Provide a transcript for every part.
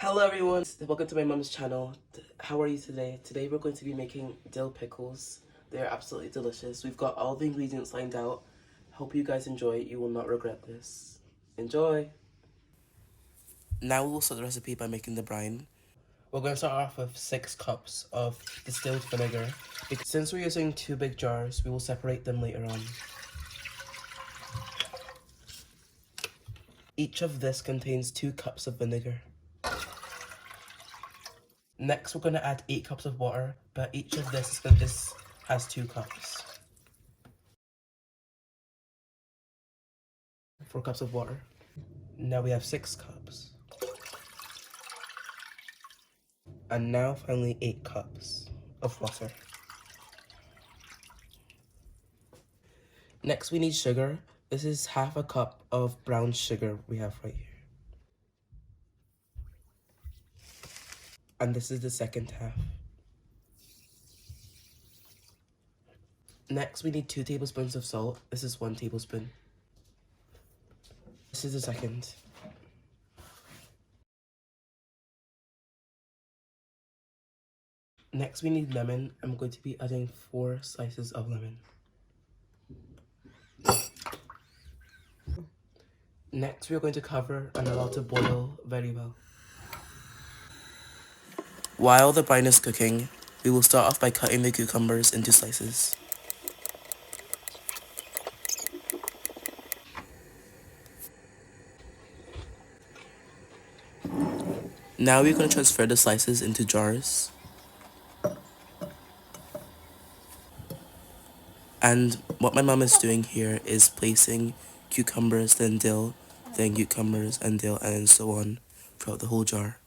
Hello everyone, welcome to my mom's channel. How are you today? Today we're going to be making dill pickles. They're absolutely delicious. We've got all the ingredients lined out. Hope you guys enjoy it. You will not regret this. Enjoy! Now we will start the recipe by making the brine. We're going to start off with 6 cups of distilled vinegar. Since we're using 2 big jars, we will separate them later on. Each of this contains 2 cups of vinegar. Next, we're going to add 8 cups of water, but each of this has 2 cups. 4 cups of water. Now we have 6 cups. And now finally 8 cups of water. Next we need sugar. This is half a cup of brown sugar we have right here. And this is the second half. Next we need 2 tablespoons of salt. This is 1 tablespoon. This is the second. Next we need lemon. I'm going to be adding 4 slices of lemon. Next we are going to cover and allow to boil very well. While the brine is cooking, we will start off by cutting the cucumbers into slices. Now we're going to transfer the slices into jars. And what my mom is doing here is placing cucumbers, then dill, then cucumbers and dill, and so on throughout the whole jar.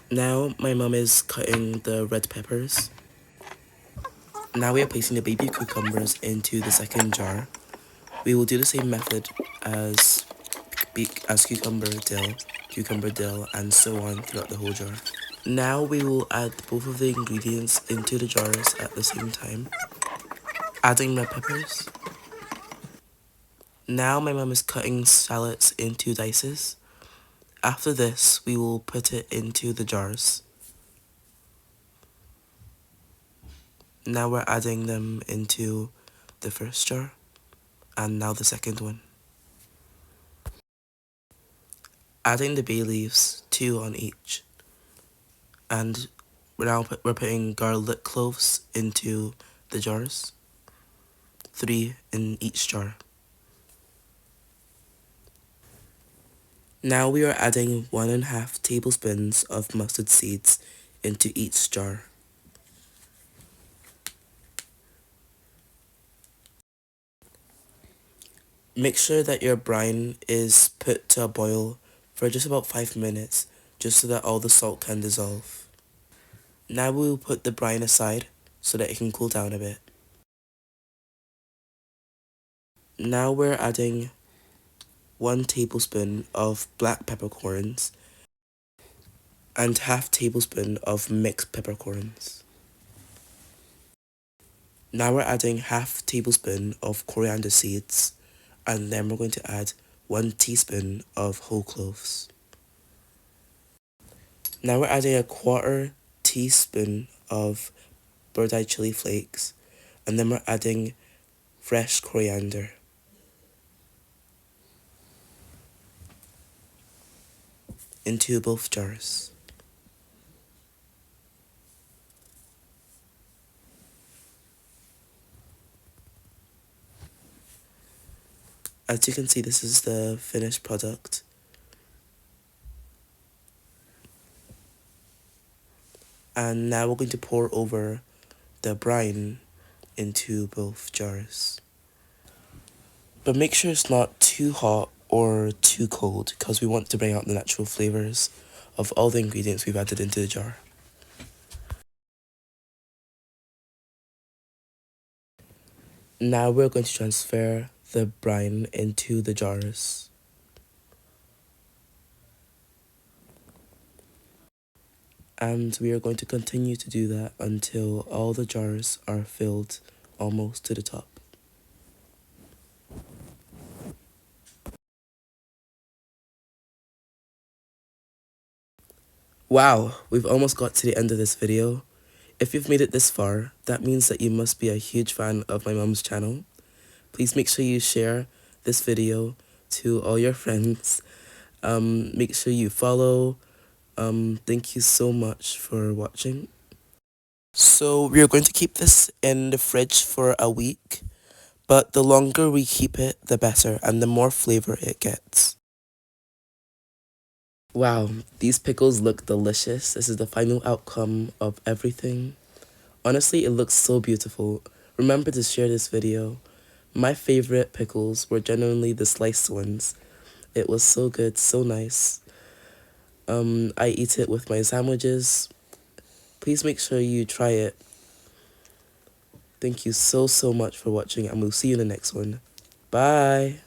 Now my mom is cutting the red peppers. Now we are placing the baby cucumbers into the second jar. We will do the same method as cucumber, dill, and so on throughout the whole jar. Now we will add both of the ingredients into the jars at the same time, adding red peppers. Now my mom is cutting shallots into dices. After this, we will put it into the jars. Now we're adding them into the first jar, and now the second one. Adding the bay leaves, 2 on each. And we're putting garlic cloves into the jars, 3 in each jar. Now we are adding 1.5 tablespoons of mustard seeds into each jar. Make sure that your brine is put to a boil for just about 5 minutes, just so that all the salt can dissolve. Now we will put the brine aside so that it can cool down a bit. Now we're adding 1 tablespoon of black peppercorns and ½ tablespoon of mixed peppercorns. Now we're adding ½ tablespoon of coriander seeds, and then we're going to add 1 teaspoon of whole cloves. Now we're adding a 1/4 teaspoon of bird-eye chili flakes, and then we're adding fresh coriander. Into both jars. As you can see, this is the finished product. And now we're going to pour over the brine into both jars. But make sure it's not too hot or too cold, because we want to bring out the natural flavors of all the ingredients we've added into the jar. Now we're going to transfer the brine into the jars. And we are going to continue to do that until all the jars are filled almost to the top. Wow, we've almost got to the end of this video. If you've made it this far, that means that you must be a huge fan of my mom's channel. Please make sure you share this video to all your friends. Make sure you follow. Thank you so much for watching. So we are going to keep this in the fridge for a week, but the longer we keep it, the better, and the more flavor it gets. Wow, these pickles look delicious. This is the final outcome of everything. Honestly, it looks so beautiful. Remember to share this video. My favorite pickles were genuinely the sliced ones. It was so good, so nice. I eat it with my sandwiches. Please make sure you try it. Thank you so much for watching, and we'll see you in the next one. Bye!